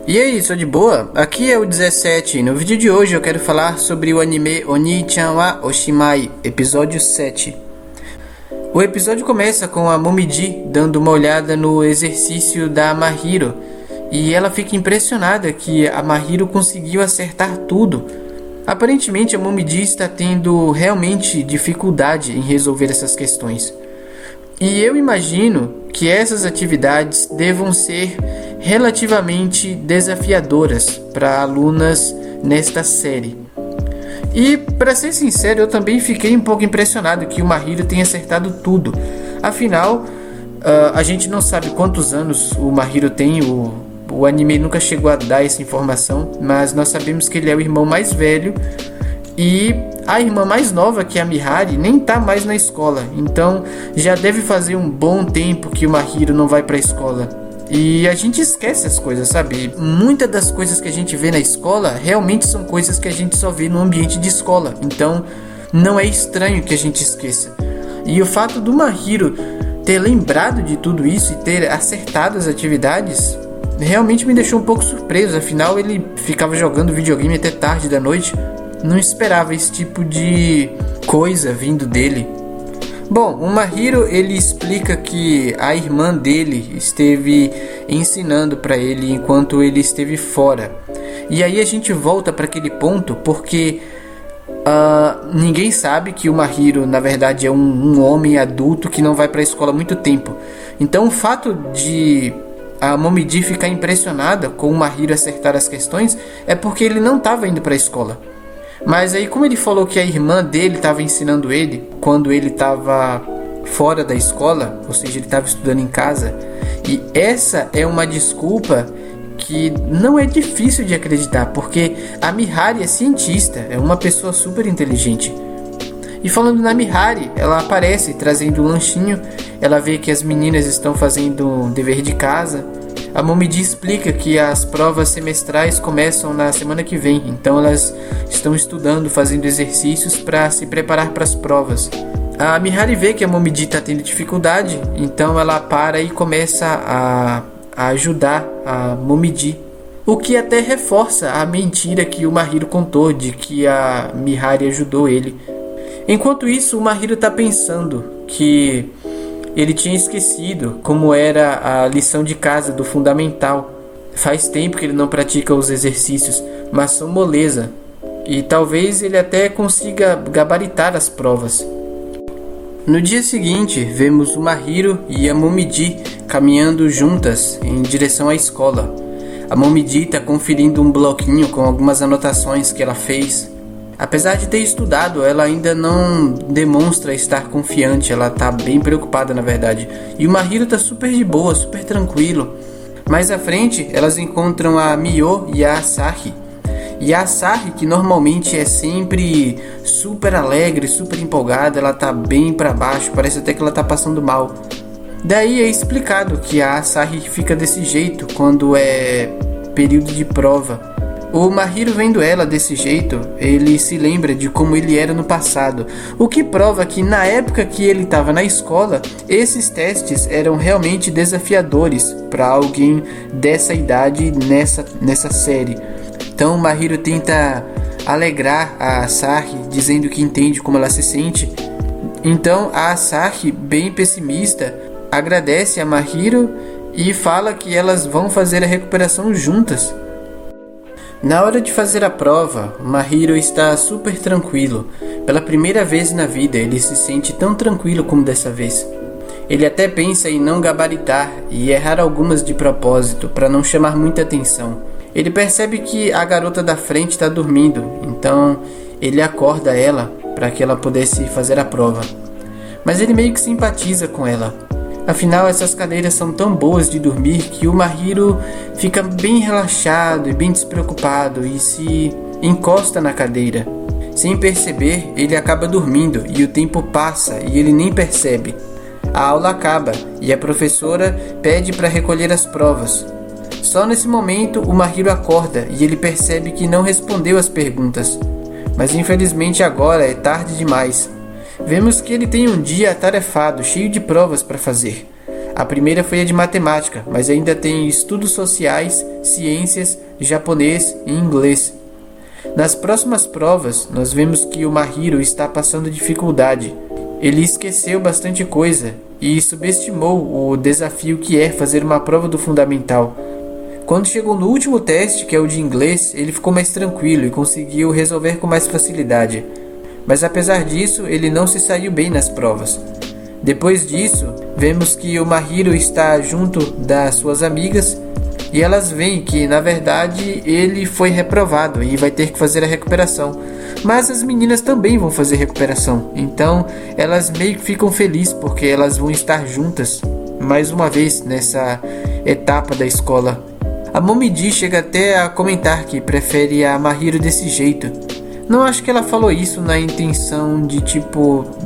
E aí, sou de boa? Aqui é o 17. No vídeo de hoje eu quero falar sobre o anime Oni-chan wa Oshimai, episódio 7. O episódio começa com a Momiji dando uma olhada no exercício da Mahiro, e ela fica impressionada que a Mahiro conseguiu acertar tudo. Aparentemente a Momiji está tendo realmente dificuldade em resolver essas questões. E eu imagino que essas atividades devam ser relativamente desafiadoras para alunas nesta série. E, para ser sincero, eu também fiquei um pouco impressionado que o Mahiro tenha acertado tudo. Afinal, a gente não sabe quantos anos o Mahiro tem, o anime nunca chegou a dar essa informação, mas nós sabemos que ele é o irmão mais velho e a irmã mais nova, que é a Mihari, nem tá mais na escola. Então já deve fazer um bom tempo que o Mahiro não vai pra escola. E a gente esquece as coisas, sabe? Muitas das coisas que a gente vê na escola realmente são coisas que a gente só vê no ambiente de escola. Então não é estranho que a gente esqueça. E o fato do Mahiro ter lembrado de tudo isso e ter acertado as atividades realmente me deixou um pouco surpreso. Afinal, ele ficava jogando videogame até tarde da noite. Não esperava esse tipo de coisa vindo dele. Bom, o Mahiro ele explica que a irmã dele esteve ensinando para ele enquanto ele esteve fora. E aí a gente volta para aquele ponto porque ninguém sabe que o Mahiro na verdade é um homem adulto que não vai para a escola há muito tempo. Então o fato de a Momiji ficar impressionada com o Mahiro acertar as questões é porque ele não estava indo para a escola. Mas aí, como ele falou que a irmã dele estava ensinando ele quando ele estava fora da escola, ou seja, ele estava estudando em casa, e essa é uma desculpa que não é difícil de acreditar, porque a Mihari é cientista, é uma pessoa super inteligente. E falando na Mihari, ela aparece trazendo um lanchinho, ela vê que as meninas estão fazendo um dever de casa. A Momiji explica que as provas semestrais começam na semana que vem, então elas estão estudando, fazendo exercícios para se preparar para as provas. A Mihari vê que a Momiji está tendo dificuldade, então ela para e começa a ajudar a Momiji. O que até reforça a mentira que o Mahiro contou de que a Mihari ajudou ele. Enquanto isso, o Mahiro está pensando que ele tinha esquecido como era a lição de casa do fundamental. Faz tempo que ele não pratica os exercícios, mas são moleza. E talvez ele até consiga gabaritar as provas. No dia seguinte, vemos o Mahiro e a Momiji caminhando juntas em direção à escola. A Momiji está conferindo um bloquinho com algumas anotações que ela fez. Apesar de ter estudado, ela ainda não demonstra estar confiante, ela está bem preocupada na verdade. E o Mahiro está super de boa, super tranquilo. Mais à frente, elas encontram a Mio e a Asahi. E a Asahi, que normalmente é sempre super alegre, super empolgada, ela está bem para baixo, parece até que ela está passando mal. Daí é explicado que a Asahi fica desse jeito quando é período de prova. O Mahiro vendo ela desse jeito, ele se lembra de como ele era no passado, o que prova que na época que ele estava na escola, esses testes eram realmente desafiadores para alguém dessa idade nessa série. Então o Mahiro tenta alegrar a Asahi, dizendo que entende como ela se sente. Então a Asahi, bem pessimista, agradece a Mahiro e fala que elas vão fazer a recuperação juntas. Na hora de fazer a prova, Mahiro está super tranquilo. Pela primeira vez na vida, ele se sente tão tranquilo como dessa vez. Ele até pensa em não gabaritar e errar algumas de propósito para não chamar muita atenção. Ele percebe que a garota da frente está dormindo, então ele acorda ela para que ela pudesse fazer a prova. Mas ele meio que simpatiza com ela. Afinal, essas cadeiras são tão boas de dormir que o Mahiro fica bem relaxado e bem despreocupado e se encosta na cadeira. Sem perceber, ele acaba dormindo e o tempo passa e ele nem percebe. A aula acaba e a professora pede para recolher as provas. Só nesse momento, o Mahiro acorda e ele percebe que não respondeu as perguntas. Mas infelizmente agora é tarde demais. Vemos que ele tem um dia atarefado, cheio de provas para fazer. A primeira foi a de matemática, mas ainda tem estudos sociais, ciências, japonês e inglês. Nas próximas provas, nós vemos que o Mahiro está passando dificuldade. Ele esqueceu bastante coisa e subestimou o desafio que é fazer uma prova do fundamental. Quando chegou no último teste, que é o de inglês, ele ficou mais tranquilo e conseguiu resolver com mais facilidade. Mas apesar disso, ele não se saiu bem nas provas. Depois disso, vemos que o Mahiro está junto das suas amigas e elas veem que, na verdade, ele foi reprovado e vai ter que fazer a recuperação. Mas as meninas também vão fazer recuperação, então elas meio que ficam felizes porque elas vão estar juntas mais uma vez nessa etapa da escola. A Momiji chega até a comentar que prefere a Mahiro desse jeito. Não acho que ela falou isso na intenção de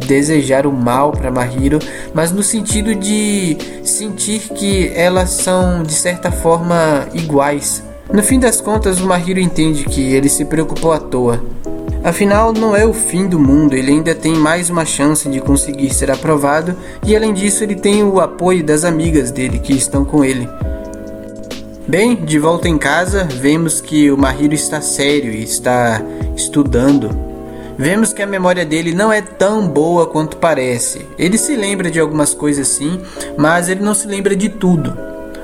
desejar o mal para Mahiro, mas no sentido de sentir que elas são de certa forma iguais. No fim das contas, o Mahiro entende que ele se preocupou à toa. Afinal, não é o fim do mundo, ele ainda tem mais uma chance de conseguir ser aprovado e além disso ele tem o apoio das amigas dele que estão com ele. Bem, de volta em casa, vemos que o Mahiro está sério e está estudando. Vemos que a memória dele não é tão boa quanto parece. Ele se lembra de algumas coisas sim, mas ele não se lembra de tudo.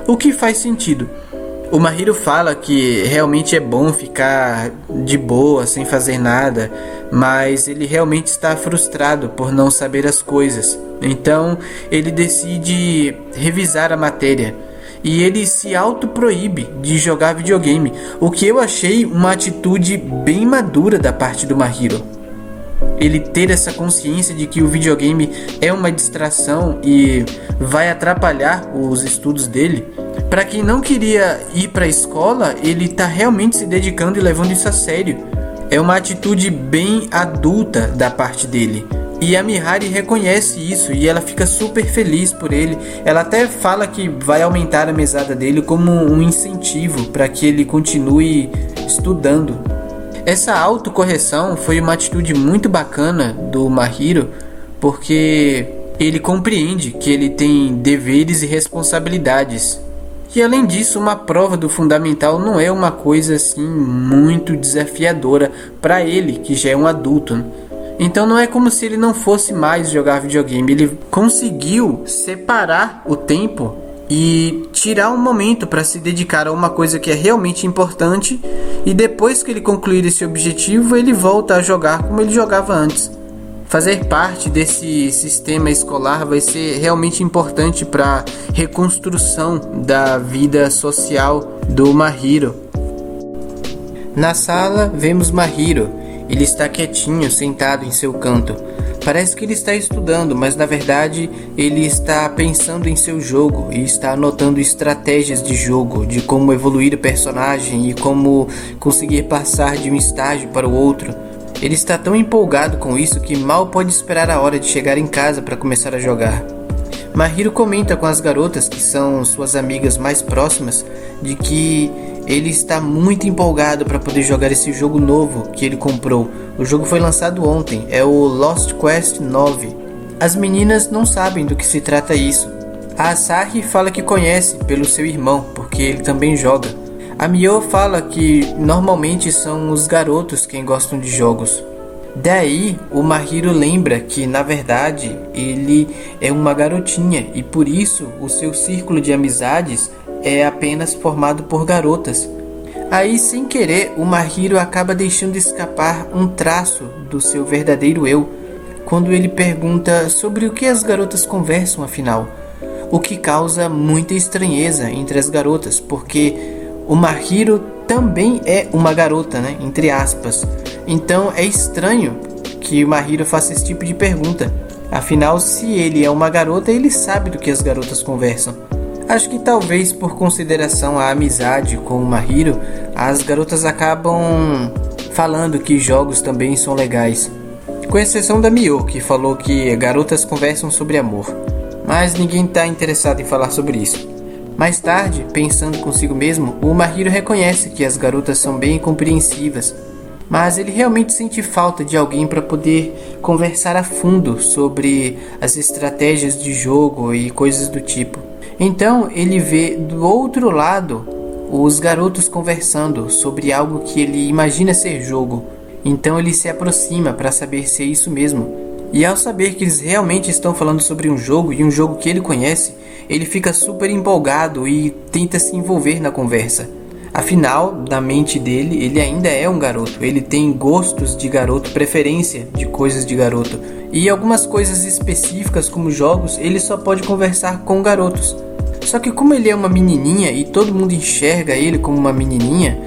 O que faz sentido. O Mahiro fala que realmente é bom ficar de boa, sem fazer nada, mas ele realmente está frustrado por não saber as coisas. Então, ele decide revisar a matéria. E ele se autoproíbe de jogar videogame, o que eu achei uma atitude bem madura da parte do Mahiro. Ele ter essa consciência de que o videogame é uma distração e vai atrapalhar os estudos dele. Para quem não queria ir para a escola, ele está realmente se dedicando e levando isso a sério. É uma atitude bem adulta da parte dele. E a Mihari reconhece isso e ela fica super feliz por ele. Ela até fala que vai aumentar a mesada dele como um incentivo para que ele continue estudando. Essa autocorreção foi uma atitude muito bacana do Mahiro, porque ele compreende que ele tem deveres e responsabilidades. E além disso, uma prova do fundamental não é uma coisa assim muito desafiadora para ele, que já é um adulto. Então não é como se ele não fosse mais jogar videogame. Ele conseguiu separar o tempo e tirar um momento para se dedicar a uma coisa que é realmente importante. E depois que ele concluir esse objetivo, ele volta a jogar como ele jogava antes. Fazer parte desse sistema escolar vai ser realmente importante para a reconstrução da vida social do Mahiro. Na sala, vemos Mahiro. Ele está quietinho, sentado em seu canto. Parece que ele está estudando, mas na verdade ele está pensando em seu jogo e está anotando estratégias de jogo, de como evoluir o personagem e como conseguir passar de um estágio para o outro. Ele está tão empolgado com isso que mal pode esperar a hora de chegar em casa para começar a jogar. Mahiro comenta com as garotas, que são suas amigas mais próximas, de que ele está muito empolgado para poder jogar esse jogo novo que ele comprou. O jogo foi lançado ontem, é o Lost Quest 9. As meninas não sabem do que se trata isso. A Asahi fala que conhece pelo seu irmão, porque ele também joga. A Mio fala que normalmente são os garotos quem gostam de jogos. Daí o Mahiro lembra que na verdade ele é uma garotinha e por isso o seu círculo de amizades é apenas formado por garotas. Aí, sem querer, o Mahiro acaba deixando escapar um traço do seu verdadeiro eu, quando ele pergunta sobre o que as garotas conversam afinal, o que causa muita estranheza entre as garotas, porque o Mahiro também é uma garota, né? Entre aspas. Então é estranho que o Mahiro faça esse tipo de pergunta. Afinal, se ele é uma garota, ele sabe do que as garotas conversam. Acho que talvez por consideração à amizade com o Mahiro, as garotas acabam falando que jogos também são legais. Com exceção da Mio, que falou que garotas conversam sobre amor. Mas ninguém está interessado em falar sobre isso. Mais tarde, pensando consigo mesmo, o Mahiro reconhece que as garotas são bem compreensivas. Mas ele realmente sente falta de alguém para poder conversar a fundo sobre as estratégias de jogo e coisas do tipo. Então ele vê do outro lado os garotos conversando sobre algo que ele imagina ser jogo. Então ele se aproxima para saber se é isso mesmo. E ao saber que eles realmente estão falando sobre um jogo e um jogo que ele conhece, ele fica super empolgado e tenta se envolver na conversa. Afinal, na mente dele, ele ainda é um garoto. Ele tem gostos de garoto, preferência de coisas de garoto. E algumas coisas específicas, como jogos, ele só pode conversar com garotos. Só que como ele é uma menininha e todo mundo enxerga ele como uma menininha,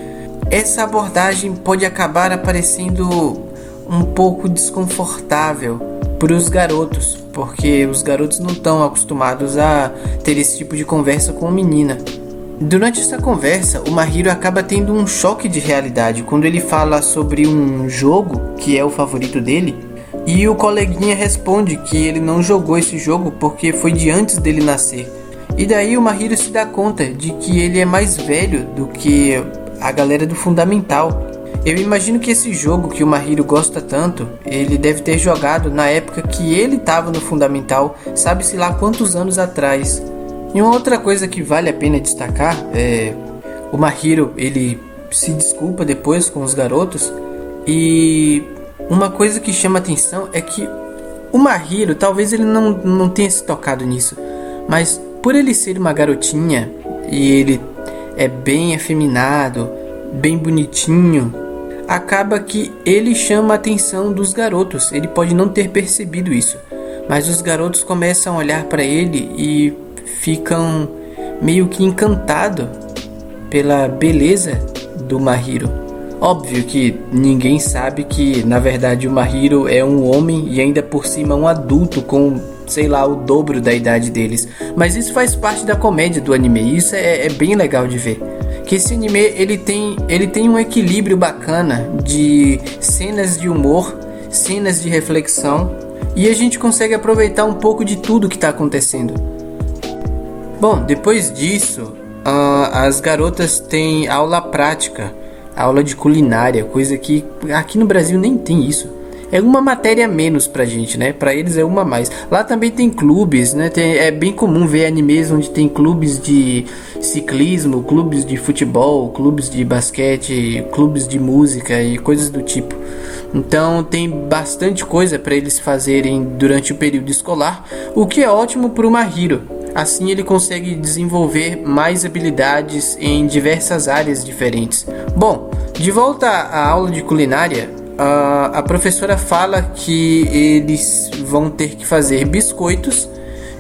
essa abordagem pode acabar aparecendo um pouco desconfortável para os garotos, porque os garotos não estão acostumados a ter esse tipo de conversa com menina. Durante essa conversa, o Mahiro acaba tendo um choque de realidade quando ele fala sobre um jogo que é o favorito dele, e o coleguinha responde que ele não jogou esse jogo porque foi de antes dele nascer. E daí o Mahiro se dá conta de que ele é mais velho do que a galera do fundamental. Eu imagino que esse jogo que o Mahiro gosta tanto, ele deve ter jogado na época que ele estava no fundamental, sabe-se lá quantos anos atrás. E uma outra coisa que vale a pena destacar é o Mahiro, ele se desculpa depois com os garotos, e uma coisa que chama atenção é que o Mahiro, talvez ele não tenha se tocado nisso, mas por ele ser uma garotinha e ele é bem afeminado, bem bonitinho, acaba que ele chama a atenção dos garotos. Ele pode não ter percebido isso, mas os garotos começam a olhar para ele e ficam meio que encantados pela beleza do Mahiro. Óbvio que ninguém sabe que na verdade o Mahiro é um homem e ainda por cima um adulto com, sei lá, o dobro da idade deles. Mas isso faz parte da comédia do anime, e isso é bem legal de ver. Que esse anime ele tem um equilíbrio bacana de cenas de humor, cenas de reflexão, e a gente consegue aproveitar um pouco de tudo que está acontecendo. Bom, depois disso, as garotas têm aula prática, aula de culinária, coisa que aqui no Brasil nem tem isso. É uma matéria a menos pra gente, né? Pra eles é uma a mais. Lá também tem clubes, né? É bem comum ver animes onde tem clubes de ciclismo, clubes de futebol, clubes de basquete, clubes de música e coisas do tipo. Então tem bastante coisa para eles fazerem durante o período escolar, o que é ótimo para o Mahiro. Assim ele consegue desenvolver mais habilidades em diversas áreas diferentes. Bom, de volta à aula de culinária, a professora fala que eles vão ter que fazer biscoitos.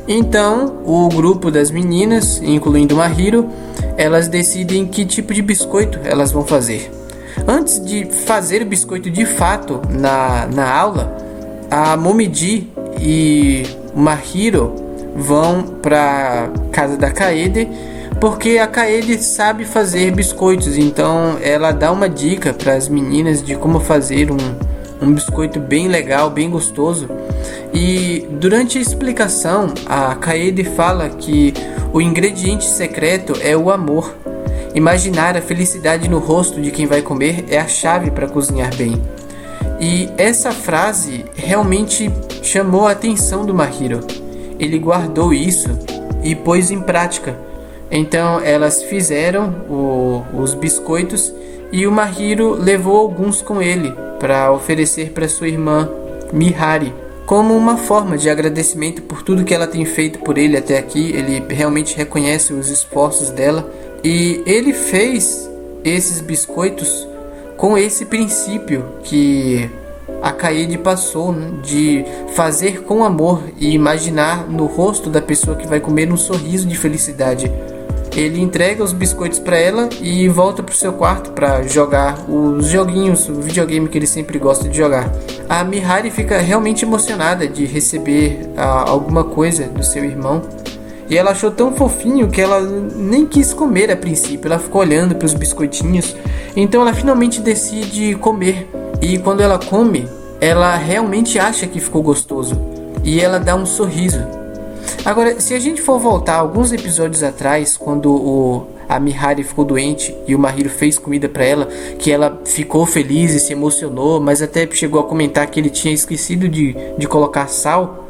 Então o grupo das meninas, incluindo o Mahiro, elas decidem que tipo de biscoito elas vão fazer. Antes de fazer o biscoito de fato na aula, a Momiji e o Mahiro vão para casa da Kaede, porque a Kaede sabe fazer biscoitos. Então ela dá uma dica para as meninas de como fazer um biscoito bem legal, bem gostoso. E durante a explicação, a Kaede fala que o ingrediente secreto é o amor. Imaginar a felicidade no rosto de quem vai comer é a chave para cozinhar bem. E essa frase realmente chamou a atenção do Mahiro. Ele guardou isso e pôs em prática. Então elas fizeram os biscoitos e o Mahiro levou alguns com ele para oferecer para sua irmã Mihari, como uma forma de agradecimento por tudo que ela tem feito por ele até aqui. Ele realmente reconhece os esforços dela. E ele fez esses biscoitos com esse princípio que a Kaede passou, né, de fazer com amor e imaginar no rosto da pessoa que vai comer um sorriso de felicidade. Ele entrega os biscoitos para ela e volta para o seu quarto para jogar os joguinhos, o videogame que ele sempre gosta de jogar. A Mihari fica realmente emocionada de receber alguma coisa do seu irmão. E ela achou tão fofinho que ela nem quis comer a princípio. Ela ficou olhando para os biscoitinhos. Então ela finalmente decide comer. E quando ela come, ela realmente acha que ficou gostoso. E ela dá um sorriso. Agora, se a gente for voltar alguns episódios atrás, quando a Mihari ficou doente e o Mahiro fez comida para ela, que ela ficou feliz e se emocionou, mas até chegou a comentar que ele tinha esquecido de colocar sal.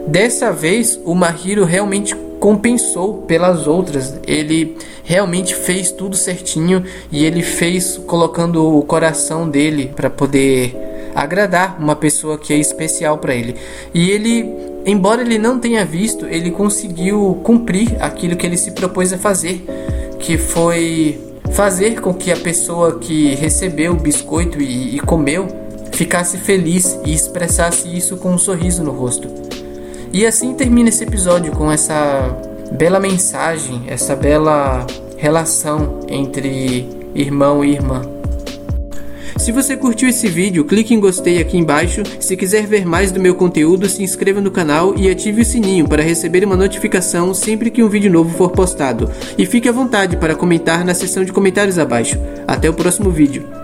Dessa vez, o Mahiro realmente compensou pelas outras. Ele realmente fez tudo certinho e ele fez colocando o coração dele para poder agradar uma pessoa que é especial para ele. E ele, embora ele não tenha visto, ele conseguiu cumprir aquilo que ele se propôs a fazer, que foi fazer com que a pessoa que recebeu o biscoito e comeu ficasse feliz e expressasse isso com um sorriso no rosto. E assim termina esse episódio com essa bela mensagem, essa bela relação entre irmão e irmã. Se você curtiu esse vídeo, clique em gostei aqui embaixo. Se quiser ver mais do meu conteúdo, se inscreva no canal e ative o sininho para receber uma notificação sempre que um vídeo novo for postado. E fique à vontade para comentar na seção de comentários abaixo. Até o próximo vídeo.